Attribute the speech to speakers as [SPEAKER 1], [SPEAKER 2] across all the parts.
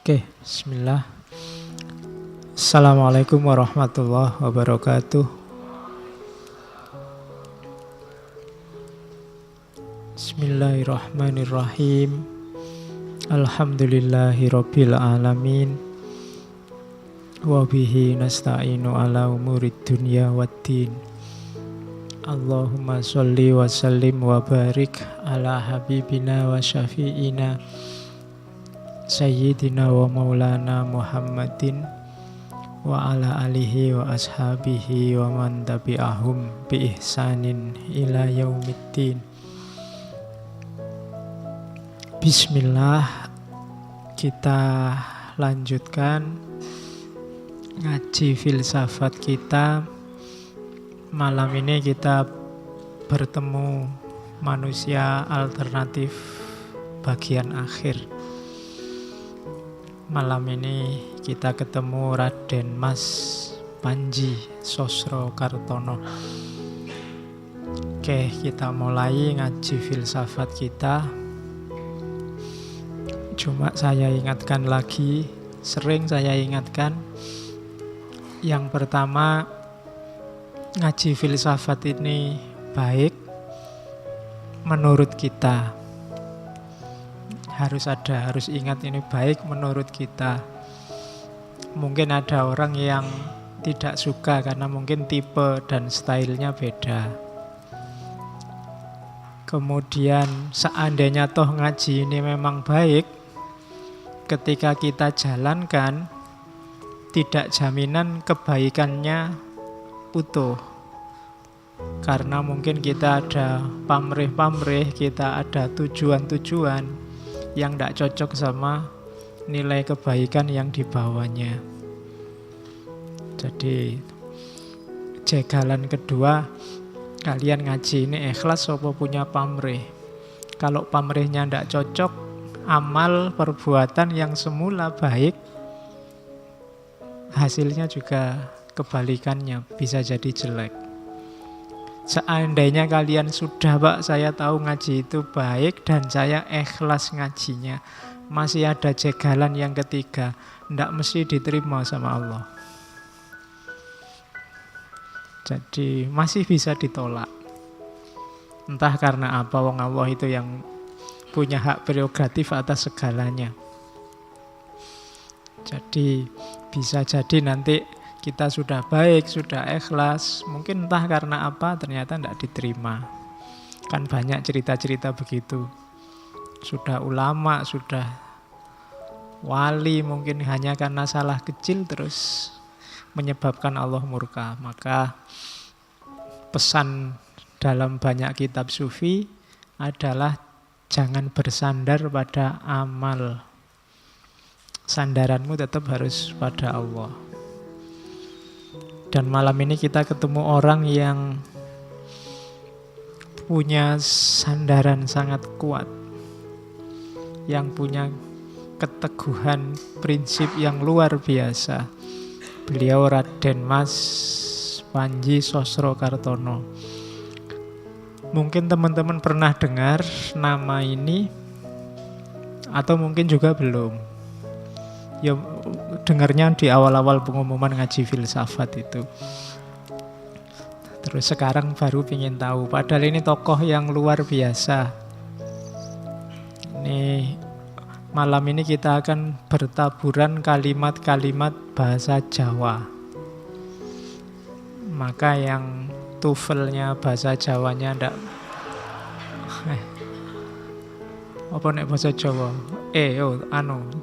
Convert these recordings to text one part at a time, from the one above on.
[SPEAKER 1] Oke, bismillah. Assalamualaikum warahmatullahi wabarakatuh. Bismillahirrahmanirrahim. Alhamdulillahirabbil alamin. Wa bihi nasta'inu ala umurid dunya waddin. Allahumma sholli wa sallim wa barik ala habibina wa syafi'ina Sayyidina wa maulana Muhammadin wa ala alihi wa ashabihi wa man tabi'ahum bi ihsanin ila yaumiddin. Bismillah, kita lanjutkan ngaji filsafat kita. Malam ini kita bertemu manusia alternatif bagian akhir. Malam ini kita ketemu Raden Mas Panji Sosrokartono. Oke, kita mulai ngaji filsafat kita. Cuma saya ingatkan lagi, sering saya ingatkan, yang pertama, ngaji filsafat ini baik menurut kita. Harus ingat ini baik menurut kita. Mungkin ada orang yang tidak suka karena mungkin tipe dan stylenya beda. Kemudian seandainya toh ngaji ini memang baik, ketika kita jalankan, tidak jaminan kebaikannya utuh. Karena mungkin kita ada pamrih-pamrih, kita ada tujuan-tujuan yang tidak cocok sama nilai kebaikan yang dibawanya. Jadi jegalan kedua, kalian ngaji ini ikhlas apa punya pamrih. Kalau pamrihnya tidak cocok, amal perbuatan yang semula baik, hasilnya juga kebalikannya, bisa jadi jelek. Seandainya kalian sudah, Pak, saya tahu ngaji itu baik dan saya ikhlas ngajinya, masih ada jegalan yang ketiga, tidak mesti diterima sama Allah. Jadi masih bisa ditolak. Entah karena apa, wong Allah itu yang punya hak prerogatif atas segalanya. Jadi bisa jadi nanti kita sudah baik, sudah ikhlas, mungkin entah karena apa ternyata tidak diterima. Kan banyak cerita-cerita begitu. Sudah ulama, sudah wali, mungkin hanya karena salah kecil terus menyebabkan Allah murka. Maka pesan dalam banyak kitab sufi adalah jangan bersandar pada amal. Sandaranmu tetap harus pada Allah. Dan malam ini kita ketemu orang yang punya sandaran sangat kuat, yang punya keteguhan prinsip yang luar biasa. Beliau Raden Mas Panji Sosrokartono. Mungkin teman-teman pernah dengar nama ini, atau mungkin juga belum. Ya, dengarnya di awal-awal pengumuman ngaji filsafat itu. Terus sekarang baru ingin tahu. Padahal ini tokoh yang luar biasa. Ini malam ini kita akan bertaburan kalimat-kalimat bahasa Jawa. Maka yang TOEFL-nya bahasa Jawanya ndak apa nek bahasa Jawa?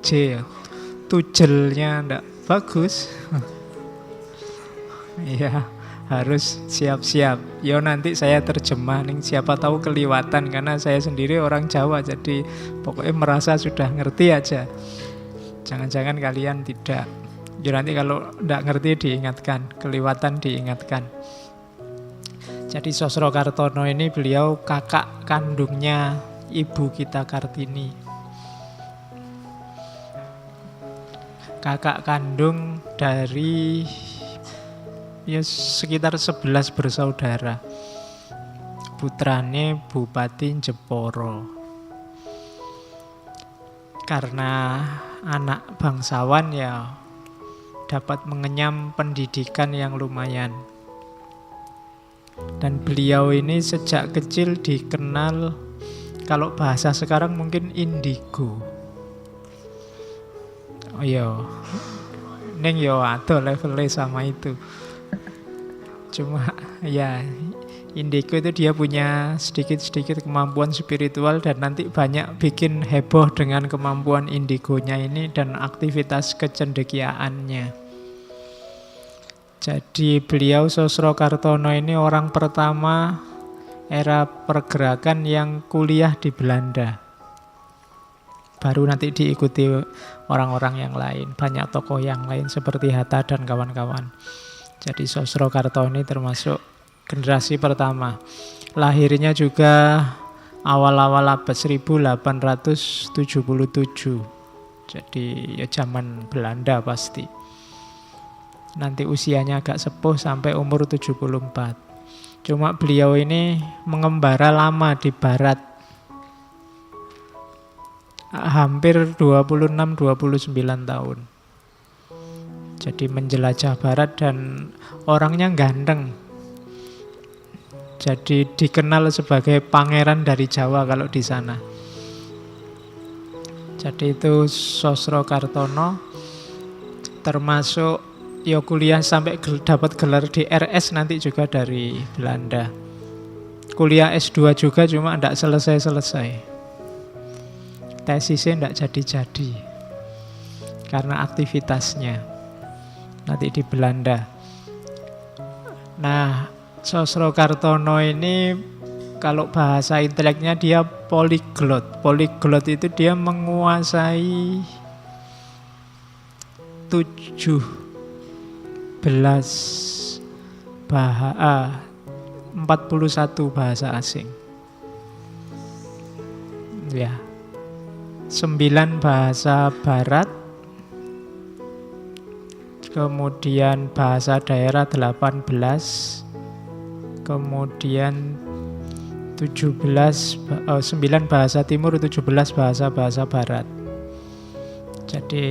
[SPEAKER 1] J. Tujelnya ndak bagus. Iya, harus siap-siap. Yo nanti saya terjemah nih, siapa tahu keliwatan karena saya sendiri orang Jawa, jadi pokoknya merasa sudah ngerti aja. Jangan-jangan kalian tidak. Yo nanti kalau ndak ngerti diingatkan, keliwatan diingatkan. Jadi Sosrokartono ini beliau kakak kandungnya ibu kita Kartini. Kakak kandung dari sekitar 11 bersaudara. Putrane Bupati Jepara. Karena anak bangsawan ya dapat mengenyam pendidikan yang lumayan. Dan beliau ini sejak kecil dikenal, kalau bahasa sekarang mungkin indigo. Oh iya, ning yo ado levelnya sama itu. Cuma ya indigo itu dia punya sedikit-sedikit kemampuan spiritual dan nanti banyak bikin heboh dengan kemampuan indigonya ini dan aktivitas kecendekiaannya. Jadi beliau Sosrokartono ini orang pertama era pergerakan yang kuliah di Belanda. Baru nanti diikuti orang-orang yang lain, banyak tokoh yang lain seperti Hatta dan kawan-kawan. Jadi Sosrokarto ini termasuk generasi pertama. Lahirnya juga awal-awal abad 1877. Jadi ya zaman Belanda pasti. Nanti usianya agak sepuh sampai umur 74. Cuma beliau ini mengembara lama di barat. Hampir 26-29 tahun. Jadi menjelajah barat dan orangnya ganteng. Jadi dikenal sebagai pangeran dari Jawa kalau di sana. Jadi itu Sosrokartono termasuk ya kuliah sampai dapat gelar di RS nanti juga dari Belanda. Kuliah S2 juga cuma tidak selesai-selesai. Tesisnya tidak jadi-jadi. Karena aktivitasnya nanti di Belanda. Nah, Sosrokartono ini kalau bahasa inteleknya dia polyglot. Polyglot itu dia menguasai 41 bahasa asing. Ya. 9 bahasa barat. Kemudian bahasa daerah 18. Kemudian 9 bahasa timur, 17 bahasa barat. Jadi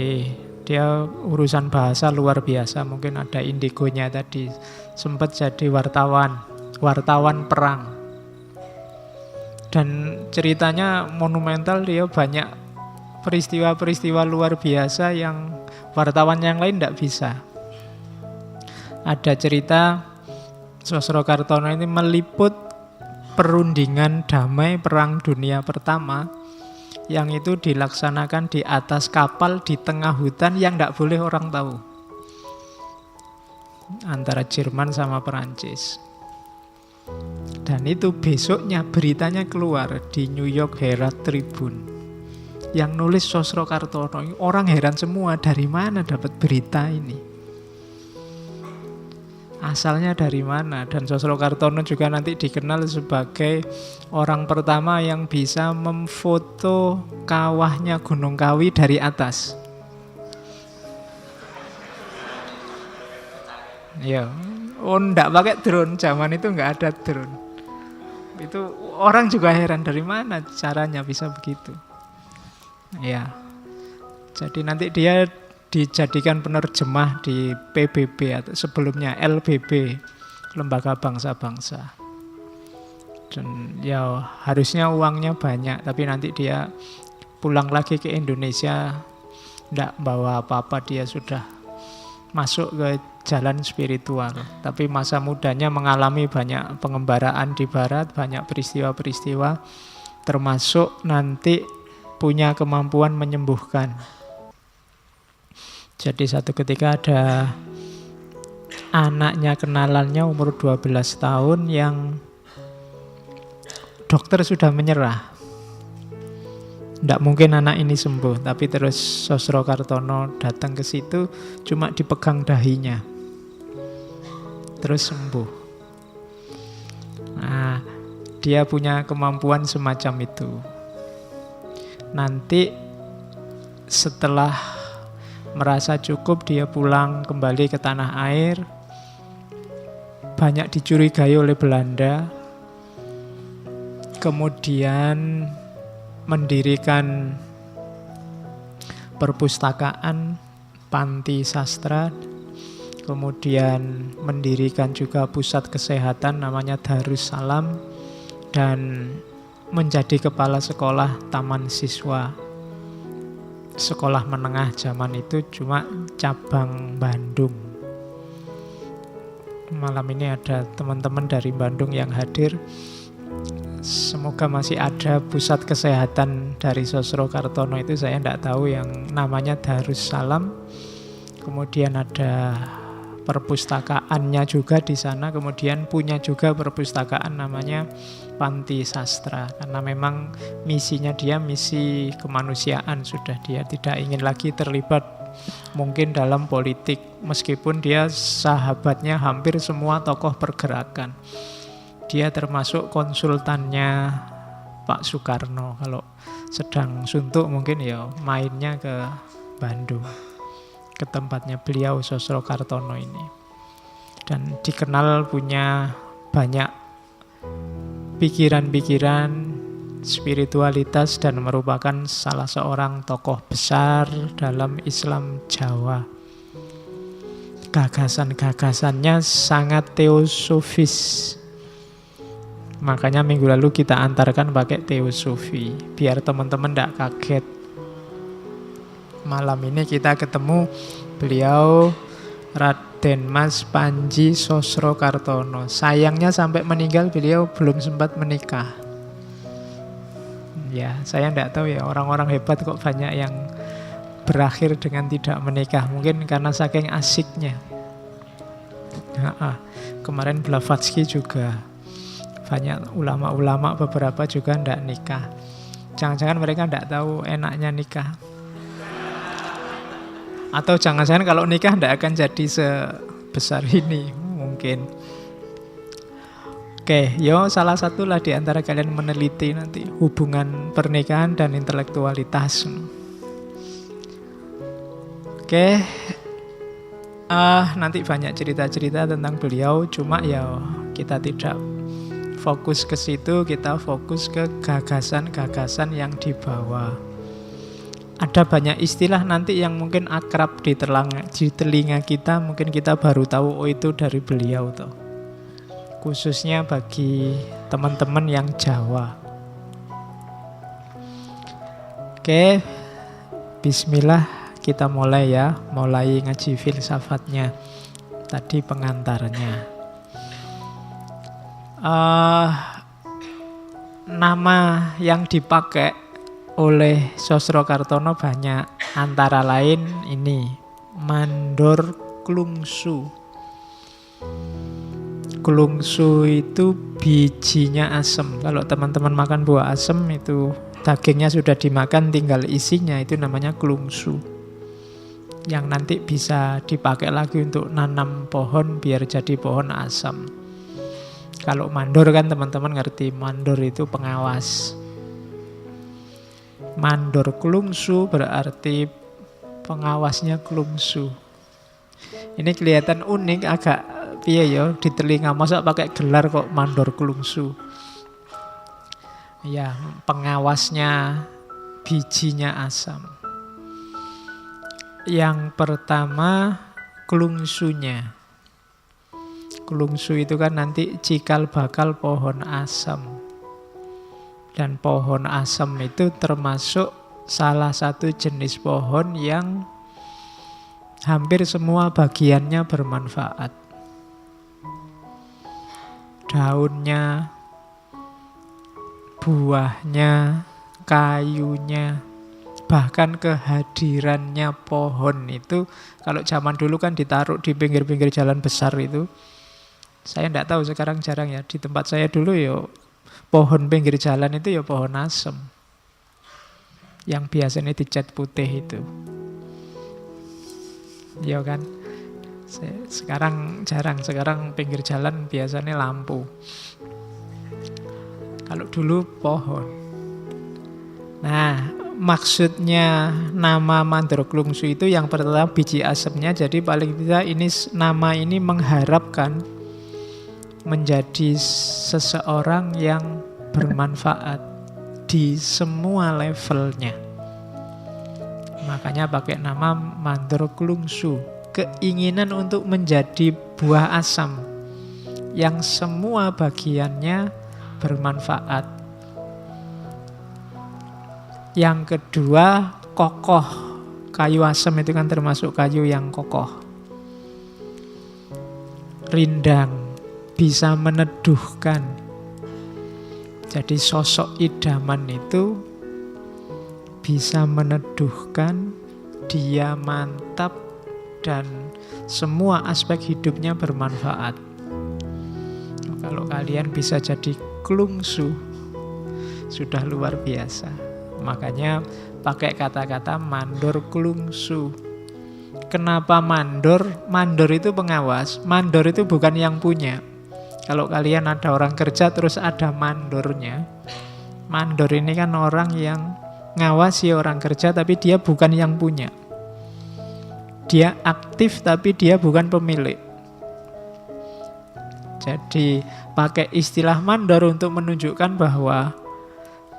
[SPEAKER 1] dia urusan bahasa luar biasa. Mungkin ada indigonya tadi. Sempat jadi wartawan perang. Dan ceritanya monumental, dia banyak peristiwa-peristiwa luar biasa yang wartawan yang lain tidak bisa. Ada cerita Sosrokartono ini meliput perundingan damai Perang Dunia Pertama yang itu dilaksanakan di atas kapal di tengah hutan yang tidak boleh orang tahu, antara Jerman sama Perancis. Dan itu besoknya beritanya keluar di New York Herald Tribune. Yang nulis Sosrokartono. Orang heran semua, dari mana dapat berita ini? Asalnya dari mana? Dan Sosrokartono juga nanti dikenal sebagai orang pertama yang bisa memfoto kawahnya Gunung Kawi dari atas. Ya, enggak pakai drone, zaman itu enggak ada drone. Itu orang juga heran dari mana caranya bisa begitu. Ya. Jadi nanti dia dijadikan penerjemah di PBB atau sebelumnya LBB, Lembaga Bangsa-Bangsa. Dan ya harusnya uangnya banyak, tapi nanti dia pulang lagi ke Indonesia enggak bawa apa-apa, dia sudah masuk ke jalan spiritual. Tapi masa mudanya mengalami banyak pengembaraan di barat, banyak peristiwa-peristiwa, termasuk nanti punya kemampuan menyembuhkan. Jadi satu ketika ada anaknya kenalannya umur 12 tahun yang dokter sudah menyerah. Tidak mungkin anak ini sembuh, tapi terus Sosrokartono datang ke situ, cuma dipegang dahinya, terus sembuh. Nah, dia punya kemampuan semacam itu. Nanti setelah merasa cukup, dia pulang kembali ke tanah air. Banyak dicurigai oleh Belanda. Kemudian mendirikan perpustakaan, panti sastra, kemudian mendirikan juga pusat kesehatan namanya Darussalam, dan menjadi kepala sekolah taman siswa sekolah menengah zaman itu, cuma cabang Bandung. Malam ini ada teman-teman dari Bandung yang hadir. Semoga masih ada pusat kesehatan dari Sosrokartono itu, saya tidak tahu, yang namanya Darussalam. Kemudian ada perpustakaannya juga di sana, kemudian punya juga perpustakaan namanya Panti Sastra, karena memang misinya dia misi kemanusiaan sudah. Dia tidak ingin lagi terlibat mungkin dalam politik, meskipun dia sahabatnya hampir semua tokoh pergerakan. Dia termasuk konsultannya Pak Soekarno. Kalau sedang suntuk mungkin ya mainnya ke Bandung, ke tempatnya beliau Sosrokartono ini. Dan dikenal punya banyak pikiran-pikiran, spiritualitas, dan merupakan salah seorang tokoh besar dalam Islam Jawa. Gagasan-gagasannya sangat teosofis. Makanya minggu lalu kita antarkan pakai teosofi, biar teman-teman tidak kaget. Malam ini kita ketemu beliau Raden Mas Panji Sosrokartono. Sayangnya sampai meninggal beliau belum sempat menikah. Ya, saya tidak tahu ya, orang-orang hebat kok banyak yang berakhir dengan tidak menikah. Mungkin karena saking asiknya. Kemarin Blavatsky juga, banyak ulama-ulama beberapa juga tidak nikah. Jangan-jangan mereka tidak tahu enaknya nikah. Atau jangan-jangan kalau nikah tidak akan jadi sebesar ini mungkin. Oke, salah satulah di antara kalian meneliti nanti hubungan pernikahan dan intelektualitas. Oke, nanti banyak cerita-cerita tentang beliau, cuma ya kita tidak fokus ke situ, kita fokus ke gagasan-gagasan yang dibawa. Ada banyak istilah nanti yang mungkin akrab di telinga kita, mungkin kita baru tahu, oh itu dari beliau toh. Khususnya bagi teman-teman yang Jawa. Oke, bismillah, kita mulai ya, mulai ngaji filsafatnya. Tadi pengantarnya. Nama yang dipakai oleh Sosrokartono banyak, antara lain ini Mandor Klungsu. Klungsu itu bijinya asem. Kalau teman-teman makan buah asem itu dagingnya sudah dimakan, tinggal isinya, itu namanya klungsu. Yang nanti bisa dipakai lagi untuk nanam pohon biar jadi pohon asem. Kalau mandor kan teman-teman ngerti, mandor itu pengawas. Mandor Klungsu berarti pengawasnya Klungsu. Ini kelihatan unik, agak piye ya di telinga, masa pakai gelar kok Mandor Klungsu. Ya, pengawasnya bijinya asam. Yang pertama klungsunya. Klungsu itu kan nanti cikal bakal pohon asam. Dan pohon asam itu termasuk salah satu jenis pohon yang hampir semua bagiannya bermanfaat. Daunnya, buahnya, kayunya, bahkan kehadirannya pohon itu, kalau zaman dulu kan ditaruh di pinggir-pinggir jalan besar itu. Saya tidak tahu sekarang jarang ya. Di tempat saya dulu ya pohon pinggir jalan itu ya pohon asem, yang biasanya dicat putih itu. Ya kan? Sekarang jarang, sekarang pinggir jalan biasanya lampu. Kalau dulu pohon. Nah, maksudnya nama Mandor Klungsu itu yang pertama biji asemnya, jadi paling tidak ini nama ini mengharapkan menjadi seseorang yang bermanfaat di semua levelnya. Makanya pakai nama mandor klungsu. Keinginan untuk menjadi buah asam yang semua bagiannya bermanfaat. Yang kedua, kokoh. Kayu asam itu kan termasuk kayu yang kokoh. Rindang, bisa meneduhkan. Jadi sosok idaman itu bisa meneduhkan, dia mantap, dan semua aspek hidupnya bermanfaat. Kalau kalian bisa jadi klungsu, sudah luar biasa. Makanya pakai kata-kata mandor klungsu. Kenapa mandor? Mandor itu pengawas, mandor itu bukan yang punya. Kalau kalian ada orang kerja terus ada mandornya. Mandor ini kan orang yang ngawasi orang kerja tapi dia bukan yang punya. Dia aktif tapi dia bukan pemilik. Jadi pakai istilah mandor untuk menunjukkan bahwa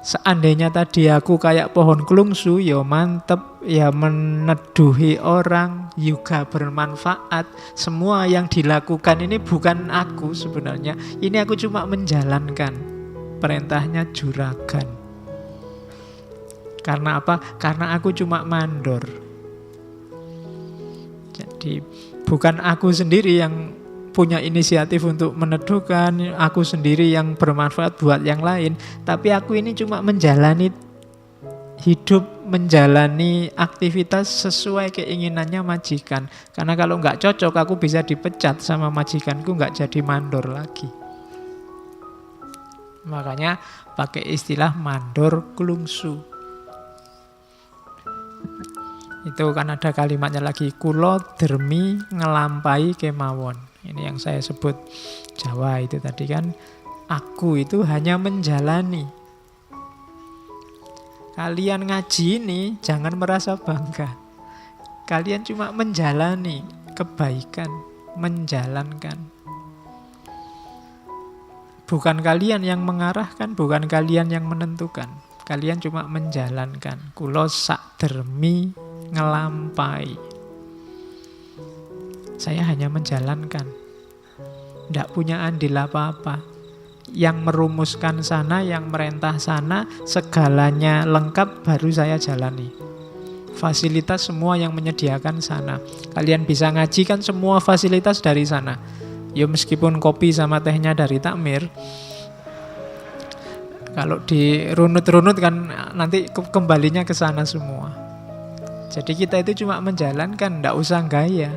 [SPEAKER 1] seandainya tadi aku kayak pohon klungsu, ya mantep, ya meneduhi orang, juga bermanfaat. Semua yang dilakukan ini bukan aku sebenarnya. Ini aku cuma menjalankan perintahnya juragan. Karena apa? Karena aku cuma mandor. Jadi bukan aku sendiri yang punya inisiatif untuk meneduhkan, aku sendiri yang bermanfaat buat yang lain, tapi aku ini cuma menjalani hidup, menjalani aktivitas sesuai keinginannya majikan. Karena kalau nggak cocok, aku bisa dipecat sama majikanku, nggak jadi mandor lagi. Makanya pakai istilah mandor klungsu. Itu kan ada kalimatnya lagi, kulo dermi ngelampai kemawon. Ini yang saya sebut Jawa itu tadi kan, aku itu hanya menjalani. Kalian ngaji ini jangan merasa bangga. Kalian cuma menjalani kebaikan, menjalankan. Bukan kalian yang mengarahkan, bukan kalian yang menentukan. Kalian cuma menjalankan. Kulo sak dermi ngelampai. Saya hanya menjalankan. Tidak punya andil apa-apa. Yang merumuskan sana, yang merentah sana, segalanya lengkap baru saya jalani. Fasilitas semua yang menyediakan sana. Kalian bisa ngaji kan semua fasilitas dari sana. Ya meskipun kopi sama tehnya dari takmir, kalau dirunut-runut kan nanti kembalinya ke sana semua. Jadi kita itu cuma menjalankan, tidak usah gaya.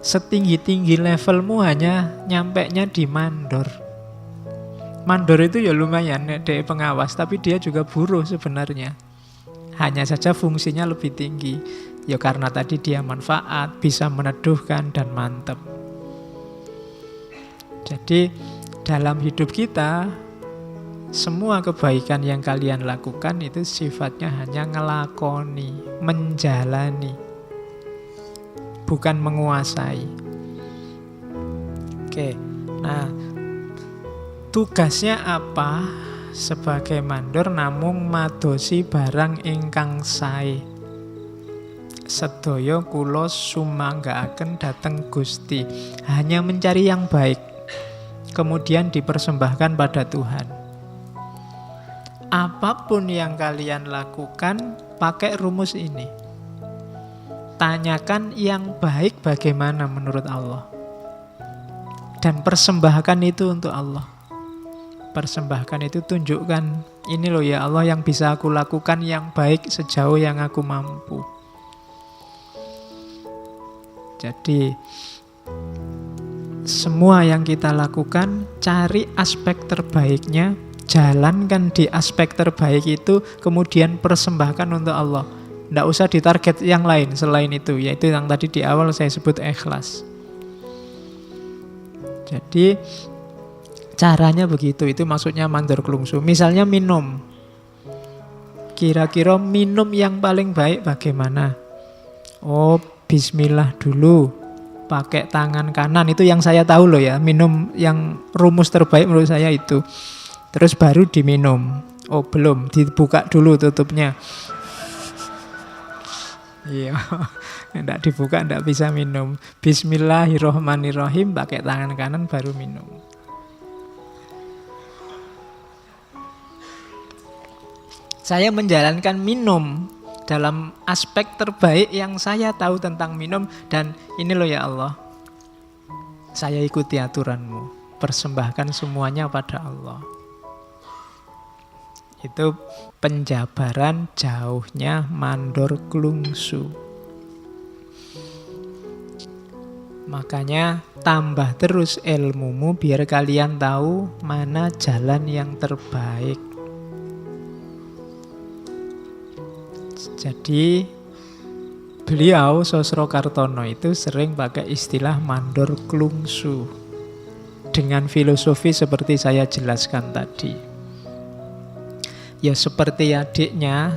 [SPEAKER 1] Setinggi-tinggi levelmu hanya nyampenya di mandor. Mandor itu ya lumayan, dia pengawas, tapi dia juga buruh sebenarnya. Hanya saja fungsinya lebih tinggi. Ya karena tadi dia manfaat, bisa meneduhkan dan mantep. Jadi dalam hidup kita, semua kebaikan yang kalian lakukan itu sifatnya hanya ngelakoni, menjalani, bukan menguasai. Oke, nah tugasnya apa sebagai mandor? Namung madosi barang ingkang sae. Sedaya kula sumanggaaken dhateng Gusti, hanya mencari yang baik, kemudian dipersembahkan pada Tuhan. Apapun yang kalian lakukan, pakai rumus ini. Tanyakan yang baik bagaimana menurut Allah. Dan persembahkan itu untuk Allah. Persembahkan itu tunjukkan, ini loh ya Allah yang bisa aku lakukan yang baik sejauh yang aku mampu. Jadi semua yang kita lakukan, cari aspek terbaiknya, jalankan di aspek terbaik itu, kemudian persembahkan untuk Allah. Tidak usah ditarget yang lain selain itu, yaitu yang tadi di awal saya sebut ikhlas. Jadi caranya begitu, itu maksudnya mandor klungsu. Misalnya minum, kira-kira minum yang paling baik bagaimana? Oh, bismillah dulu, pakai tangan kanan, itu yang saya tahu loh ya, minum yang rumus terbaik menurut saya itu. Terus baru diminum. Oh belum, dibuka dulu tutupnya. Iya, tidak dibuka tidak bisa minum. Bismillahirrohmanirrohim, pakai tangan kanan baru minum. Saya menjalankan minum dalam aspek terbaik yang saya tahu tentang minum. Dan ini loh ya Allah, saya ikuti aturanmu, persembahkan semuanya pada Allah. Itu penjabaran jauhnya mandor klungsu. Makanya tambah terus ilmumu biar kalian tahu mana jalan yang terbaik. Jadi beliau Sosrokartono itu sering pakai istilah mandor klungsu dengan filosofi seperti saya jelaskan tadi. Ya seperti adiknya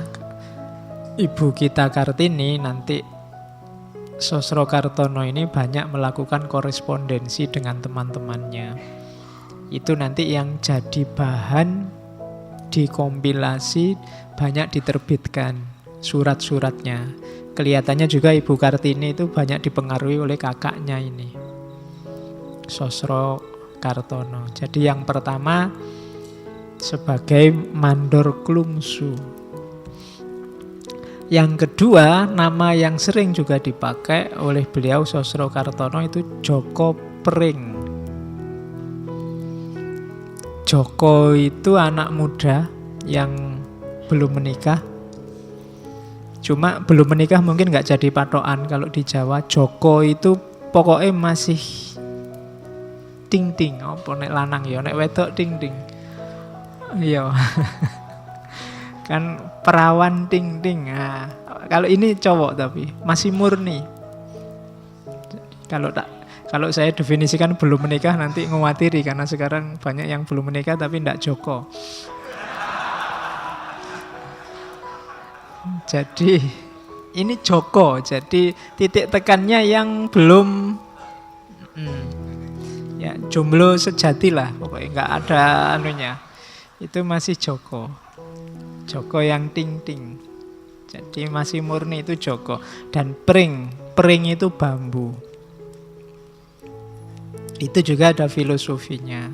[SPEAKER 1] ibu kita Kartini, nanti Sosrokartono ini banyak melakukan korespondensi dengan teman-temannya. Itu nanti yang jadi bahan dikompilasi, banyak diterbitkan surat-suratnya. Kelihatannya juga Ibu Kartini itu banyak dipengaruhi oleh kakaknya ini, Sosrokartono. Jadi yang pertama sebagai mandor klungsu. Yang kedua, nama yang sering juga dipakai oleh beliau Sosrokartono itu Joko Pring. Joko itu anak muda yang belum menikah. Cuma belum menikah mungkin nggak jadi patokan. Kalau di Jawa Joko itu pokoknya masih ting-ting. Apa nek lanang ya, nek wedok ting-ting. Iya. Kan perawan ting-ting. Nah, kalau ini cowok tapi masih murni. Kalau saya definisikan belum menikah nanti ngewatiri, karena sekarang banyak yang belum menikah tapi tidak Joko. Jadi ini Joko. Jadi titik tekannya yang belum ya jomblo sejati lah, pokoknya nggak ada anunya. Itu masih Joko. Joko yang ting-ting. Jadi masih murni itu Joko. Dan pring itu bambu. Itu juga ada filosofinya.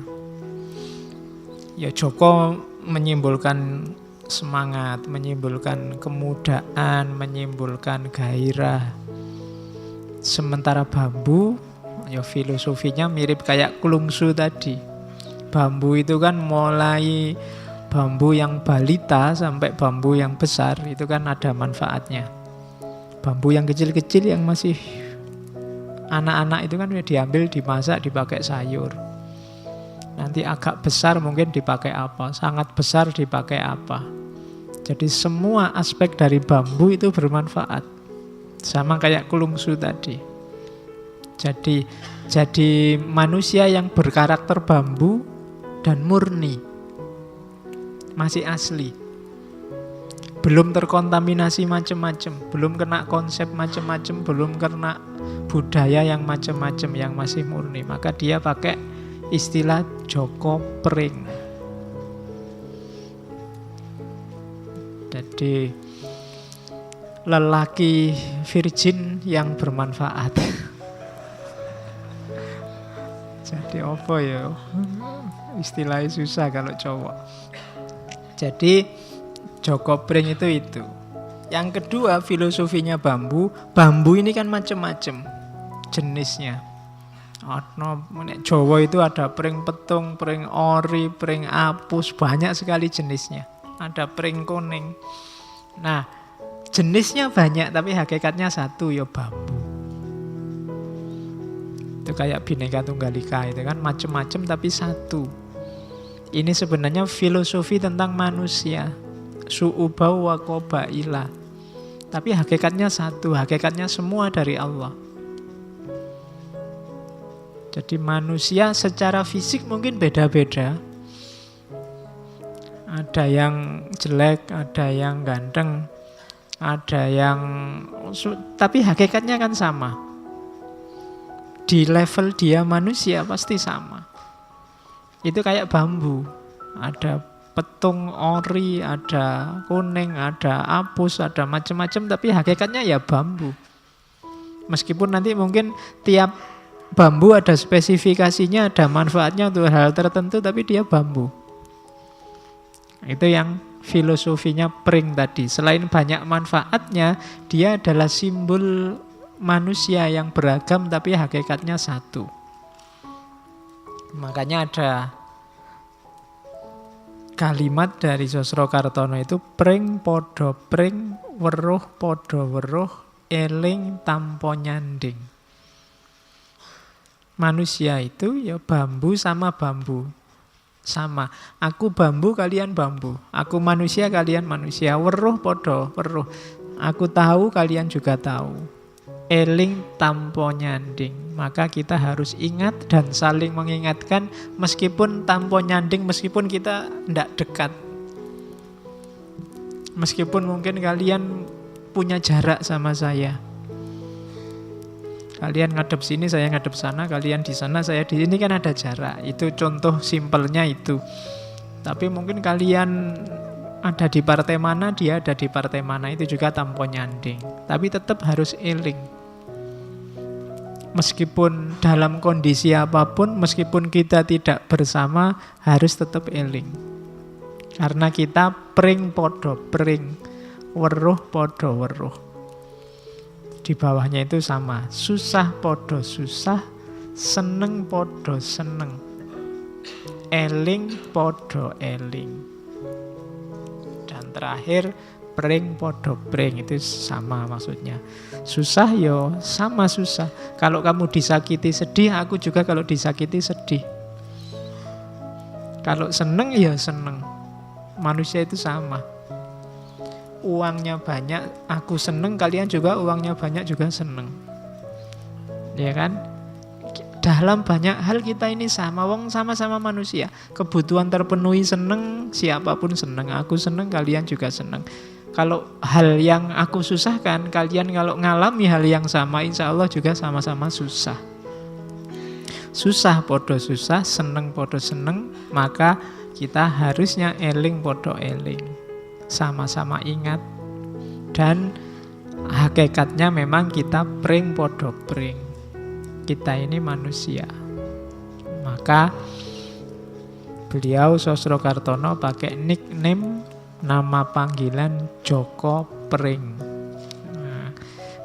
[SPEAKER 1] Ya Joko menyimbolkan semangat, menyimbolkan kemudaan, menyimbolkan gairah. Sementara bambu, ya filosofinya mirip kayak klungsu tadi. Bambu itu kan mulai bambu yang balita sampai bambu yang besar, itu kan ada manfaatnya. Bambu yang kecil-kecil yang masih anak-anak itu kan diambil, dimasak, dipakai sayur. Nanti agak besar mungkin dipakai apa, sangat besar dipakai apa. Jadi semua aspek dari bambu itu bermanfaat. Sama kayak klungsu tadi. Jadi manusia yang berkarakter bambu dan murni, masih asli, belum terkontaminasi macam-macam, belum kena konsep macam-macam, belum kena budaya yang macam-macam, yang masih murni, maka dia pakai istilah Joko Pring. Jadi lelaki virgin yang bermanfaat. Jadi apa ya? Istilahnya susah kalau cowok. Jadi Joko Pring itu. Yang kedua, filosofinya bambu. Bambu ini kan macam-macam jenisnya. Jawa itu ada pring petung, pring ori, pring apus, banyak sekali jenisnya. Ada pring kuning. Nah, jenisnya banyak tapi hakikatnya satu, ya bambu. Itu kayak Bhinneka Tunggal Ika itu kan macam-macam tapi satu. Ini sebenarnya filosofi tentang manusia. Su'ubau wa qabaila. Tapi hakikatnya satu, hakikatnya semua dari Allah. Jadi manusia secara fisik mungkin beda-beda. Ada yang jelek, ada yang ganteng, ada yang... Tapi hakikatnya kan sama. Di level dia manusia pasti sama. Itu kayak bambu. Ada petung, ori, ada kuning, ada apus, ada macam-macam, tapi hakikatnya ya bambu. Meskipun nanti mungkin tiap bambu ada spesifikasinya, ada manfaatnya untuk hal tertentu, tapi dia bambu. Itu yang filosofinya pring tadi. Selain banyak manfaatnya, dia adalah simbol manusia yang beragam tapi hakikatnya satu. Makanya ada kalimat dari Sosrokartono itu pring podo pring, weruh podo weruh, eling tampo nyanding. Manusia itu ya bambu sama bambu. Sama, aku bambu, kalian bambu. Aku manusia, kalian manusia. Weruh podo weruh. Aku tahu, kalian juga tahu. Eling tampo nyanding. Maka kita harus ingat dan saling mengingatkan, meskipun tampo nyanding, meskipun kita tidak dekat, meskipun mungkin kalian punya jarak sama saya. Kalian ngadep sini, saya ngadep sana. Kalian di sana, saya di sini, kan ada jarak. Itu contoh simpelnya itu. Tapi mungkin kalian ada di partai mana, dia ada di partai mana, itu juga tampo nyanding. Tapi tetap harus eling. Meskipun dalam kondisi apapun, meskipun kita tidak bersama, harus tetap eling. Karena kita pring podo pring, weruh podo weruh. Di bawahnya itu sama, susah podo susah, seneng podo seneng, eling podo eling. Dan terakhir, pring podo pring, itu sama maksudnya. Susah yo sama susah. Kalau kamu disakiti sedih, aku juga kalau disakiti sedih. Kalau seneng ya seneng. Manusia itu sama. Uangnya banyak, aku seneng, kalian juga uangnya banyak juga seneng. Ya kan? Dalam banyak hal kita ini sama, wong sama-sama manusia. Kebutuhan terpenuhi seneng, siapapun seneng. Aku seneng, kalian juga seneng. Kalau hal yang aku susahkan, kalian kalau ngalami hal yang sama, insya Allah juga sama-sama susah. Susah podo susah, seneng podo seneng, maka kita harusnya eling podo eling. Sama-sama ingat. Dan hakikatnya memang kita pring podo pring. Kita ini manusia. Maka beliau Sosrokartono pakai nickname, nama panggilan Joko Pring. Nah,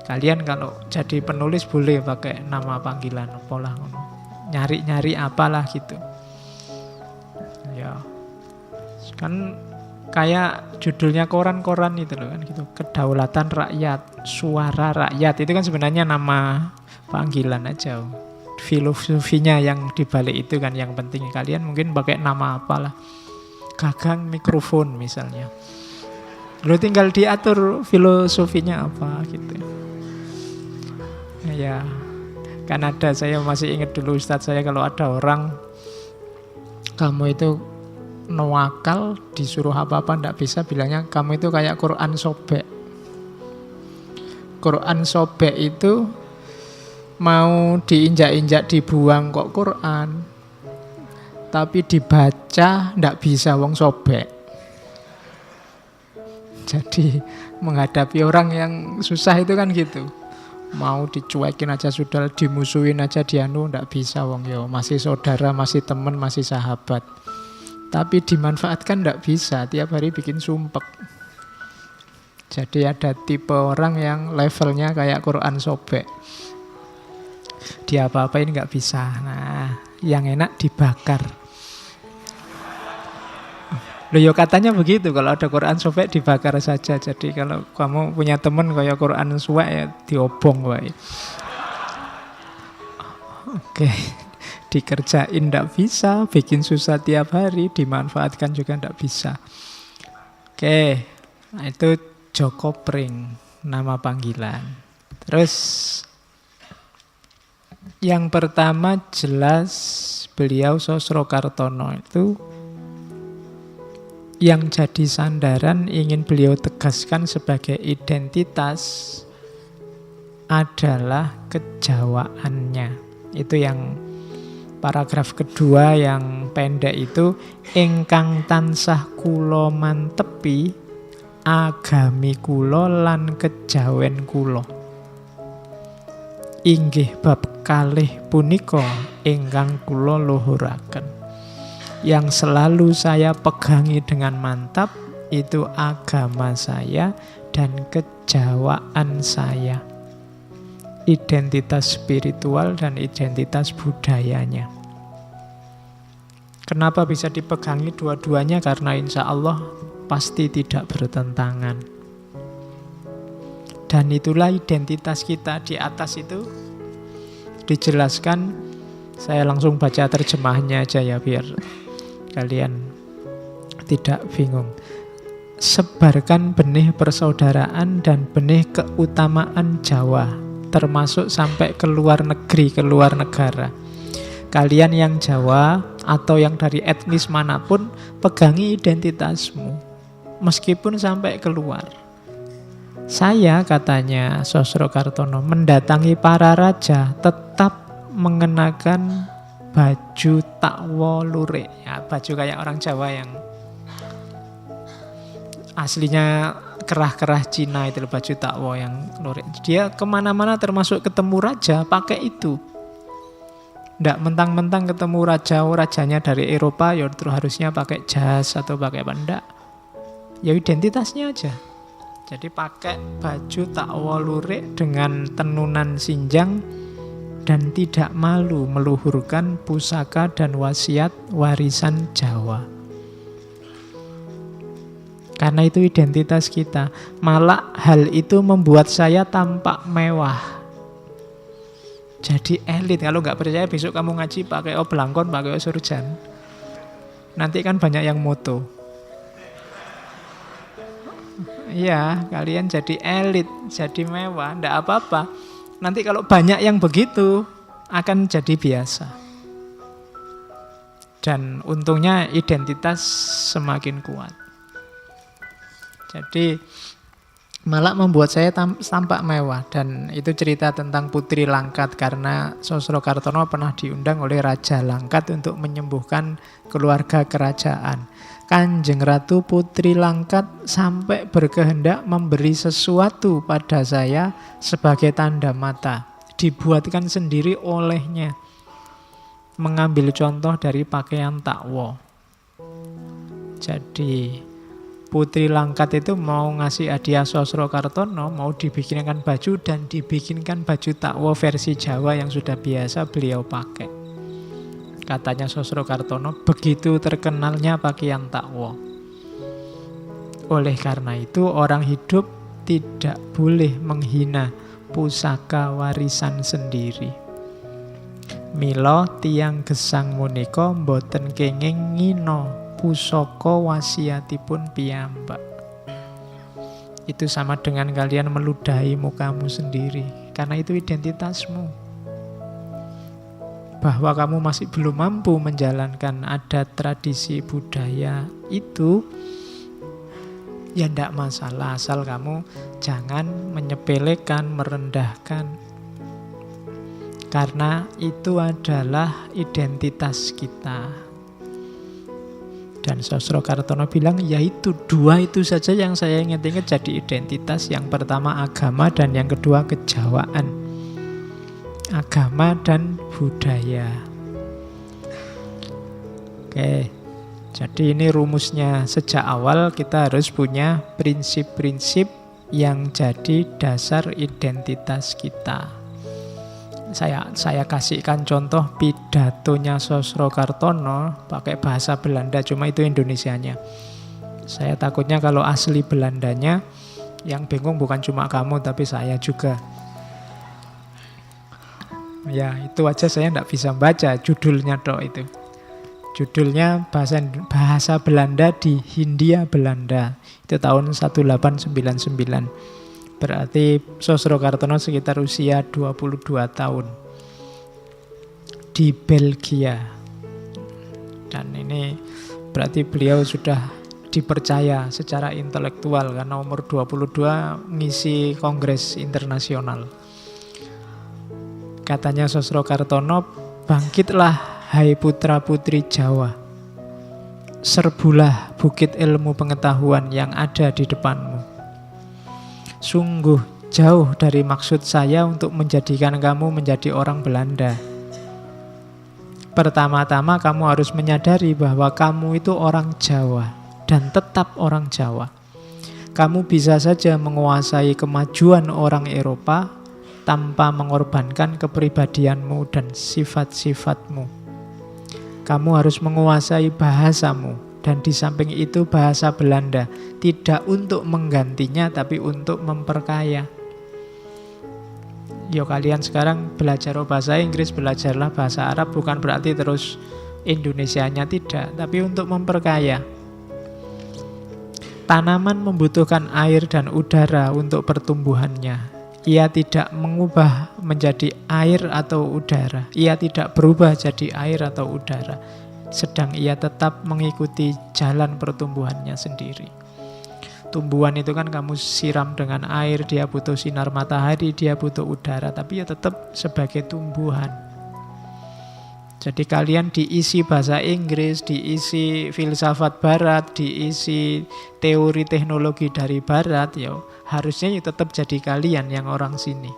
[SPEAKER 1] kalian kalau jadi penulis boleh pakai nama panggilan apalah, nyari-nyari apalah gitu. Ya, kan kayak judulnya koran-koran itu loh kan gitu. Kedaulatan Rakyat, Suara Rakyat, itu kan sebenarnya nama panggilan aja. Filosofinya yang dibalik itu kan yang penting. Kalian mungkin pakai nama apalah. Gagang mikrofon misalnya. Lo tinggal diatur filosofinya apa gitu. Ya, kan ada, saya masih ingat dulu Ustadz saya kalau ada orang, kamu itu nuwakal, disuruh apa-apa ndak bisa, bilangnya kamu itu kayak Quran sobek. Quran sobek itu mau diinjak-injak dibuang kok Quran, tapi dibaca ndak bisa, wong sobek. Jadi menghadapi orang yang susah itu kan gitu. Mau dicuekin aja sudah, dimusuhin aja dianu, ndak bisa wong yo. Masih saudara, masih teman, masih sahabat. Tapi dimanfaatkan ndak bisa, tiap hari bikin sumpek. Jadi ada tipe orang yang levelnya kayak Quran sobek. Dia apa-apain nggak bisa. Nah, yang enak dibakar. Loh ya katanya begitu, kalau ada Quran sobek dibakar saja. Jadi kalau kamu punya teman kayak Quran suwek ya diobong wae. Oke. Dikerjain ndak bisa, bikin susah tiap hari, dimanfaatkan juga ndak bisa. Oke. Nah, itu Joko Pring, nama panggilan. Terus yang pertama jelas beliau Sosrokartono itu yang jadi sandaran ingin beliau tegaskan sebagai identitas adalah kejawaannya. Itu yang Paragraf kedua yang pendek itu, ingkang tansah kula mantepi agami kula lan kejawen kula. Inggih bab kalih punika ingkang kula luhuraken. Yang selalu saya pegangi dengan mantap itu agama saya dan kejawaan saya. Identitas spiritual dan identitas budayanya. Kenapa bisa dipegangi dua-duanya? Karena insya Allah pasti tidak bertentangan. Dan itulah identitas kita. Di atas itu dijelaskan, saya langsung baca terjemahnya aja ya biar kalian tidak bingung. Sebarkan benih persaudaraan dan benih keutamaan Jawa, termasuk sampai ke luar negeri, ke luar negara. Kalian yang Jawa atau yang dari etnis manapun, pegangi identitasmu, meskipun sampai keluar. Saya, katanya Sosrokartono, mendatangi para raja tetap mengenakan baju takwa lurik. Ya, baju kayak orang Jawa yang aslinya kerah-kerah Cina itu, baju takwa yang lurik. Dia kemana-mana termasuk ketemu raja pakai itu. Nggak mentang-mentang ketemu rajanya dari Eropa, ya terus harusnya pakai jas atau pakai apa. Nggak. Ya identitasnya aja. Jadi pakai baju takwa lurik dengan tenunan sinjang dan tidak malu meluhurkan pusaka dan wasiat warisan Jawa. Karena itu identitas kita. Malah hal itu membuat saya tampak mewah. Jadi elit. Kalau nggak percaya besok kamu ngaji pakai belangkon, pakai surjan. Nanti kan banyak yang moto. Iya, kalian jadi elit, jadi mewah, ndak apa-apa. Nanti kalau banyak yang begitu, akan jadi biasa. Dan untungnya identitas semakin kuat. Jadi malah membuat saya tampak mewah. Dan itu cerita tentang Putri Langkat, karena Sosrokartono pernah diundang oleh Raja Langkat untuk menyembuhkan keluarga kerajaan. Kanjeng Ratu Putri Langkat sampai berkehendak memberi sesuatu pada saya sebagai tanda mata. Dibuatkan sendiri olehnya. Mengambil contoh dari pakaian takwa. Jadi Putri Langkat itu mau ngasih hadiah Sosrokartono, mau dibikinkan baju dan dibikinkan baju takwa versi Jawa yang sudah biasa beliau pakai. Katanya Sosrokartono, begitu terkenalnya pakaian takwa. Oleh karena itu orang hidup tidak boleh menghina pusaka warisan sendiri. Mila tiyang gesang menika mboten kenging ngina pusaka wasiatipun piyambak. Itu sama dengan kalian meludahi mukamu sendiri, karena itu identitasmu. Bahwa kamu masih belum mampu menjalankan adat tradisi budaya itu, ya tidak masalah, asal kamu jangan menyepelekan, merendahkan. Karena itu adalah identitas kita. Dan Sosrokartono bilang, ya itu dua itu saja yang saya ingat-ingat jadi identitas. Yang pertama agama dan yang kedua kejawaan. Agama dan budaya. Oke, jadi ini rumusnya. Sejak awal kita harus punya prinsip-prinsip yang jadi dasar identitas kita. Saya kasihkan contoh pidatonya Sosrokartono pakai bahasa Belanda, cuma itu Indonesianya. Saya takutnya kalau asli Belandanya yang bingung bukan cuma kamu tapi saya juga. Ya itu aja saya tidak bisa baca judulnya dok itu. Judulnya bahasa Belanda di Hindia Belanda. Itu tahun 1899. Berarti Sosrokartono sekitar usia 22 tahun. Di Belgia. Dan ini berarti beliau sudah dipercaya secara intelektual karena umur 22 ngisi kongres internasional. Katanya Sosrokartono, bangkitlah Hai putra-putri Jawa, serbulah bukit ilmu pengetahuan yang ada di depanmu. Sungguh jauh dari maksud saya untuk menjadikan kamu menjadi orang Belanda. Pertama-tama kamu harus menyadari bahwa kamu itu orang Jawa dan tetap orang Jawa. Kamu bisa saja menguasai kemajuan orang Eropa tanpa mengorbankan kepribadianmu dan sifat-sifatmu. Kamu harus menguasai bahasamu, dan di samping itu bahasa Belanda tidak untuk menggantinya tapi untuk memperkaya. Yo, kalian sekarang belajar bahasa Inggris, belajarlah bahasa Arab, bukan berarti terus Indonesianya tidak, tapi untuk memperkaya. Tanaman membutuhkan air dan udara untuk pertumbuhannya. Ia tidak mengubah menjadi air atau udara. Ia tidak berubah jadi air atau udara. Sedang ia tetap mengikuti jalan pertumbuhannya sendiri. Tumbuhan itu kan kamu siram dengan air, dia butuh sinar matahari, dia butuh udara, tapi ya tetap sebagai tumbuhan. Jadi kalian diisi bahasa Inggris, diisi filsafat barat, diisi teori teknologi dari barat, ya harusnya ya tetap jadi kalian yang orang sini.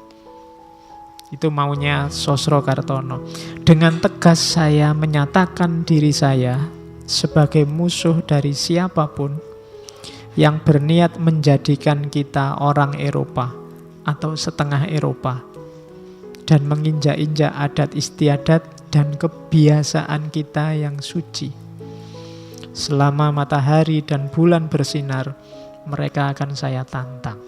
[SPEAKER 1] Itu maunya Sosrokartono. Dengan tegas saya menyatakan diri saya sebagai musuh dari siapapun yang berniat menjadikan kita orang Eropa atau setengah Eropa dan menginjak-injak adat istiadat dan kebiasaan kita yang suci. Selama matahari dan bulan bersinar, mereka akan saya tantang.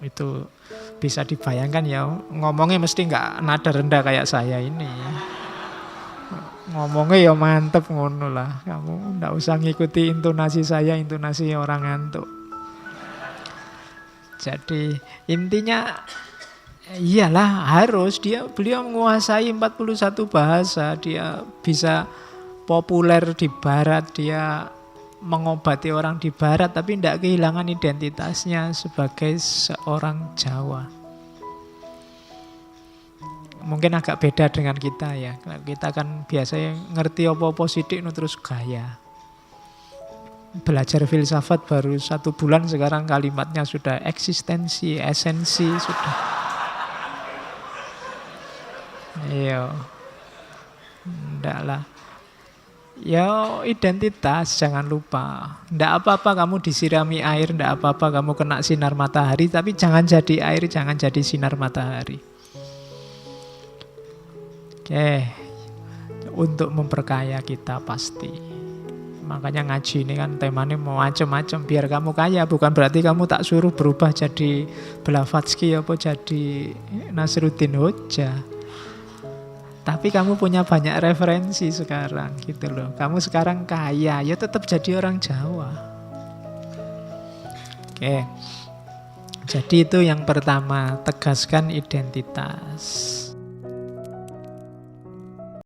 [SPEAKER 1] Itu bisa dibayangkan ya, ngomongnya mesti nggak nada rendah kayak saya ini. Ngomongnya ya mantep ngono lah. Kamu nggak usah ngikuti intonasi saya, intonasi orang ngantuk. Jadi intinya iyalah harus beliau menguasai 41 bahasa, dia bisa populer di barat, dia mengobati orang di barat, tapi tidak kehilangan identitasnya sebagai seorang Jawa. Mungkin agak beda dengan kita ya. Kita kan biasanya ngerti apa-apa sidik terus gaya. Belajar filsafat baru 1 bulan, sekarang kalimatnya sudah eksistensi, esensi, sudah. Iya. Ndak lah. Ya identitas, jangan lupa. Ndak apa-apa kamu disirami air, ndak apa-apa kamu kena sinar matahari, tapi jangan jadi air, jangan jadi sinar matahari. Oke, untuk memperkaya kita pasti. Makanya ngaji ini kan temanya mau macam-macam biar kamu kaya. Bukan berarti kamu tak suruh berubah jadi Blavatsky apa jadi Nasruddin Hoja. Tapi kamu punya banyak referensi sekarang gitu loh. Kamu sekarang kaya, ya tetap jadi orang Jawa. Oke. Jadi itu yang pertama, tegaskan identitas.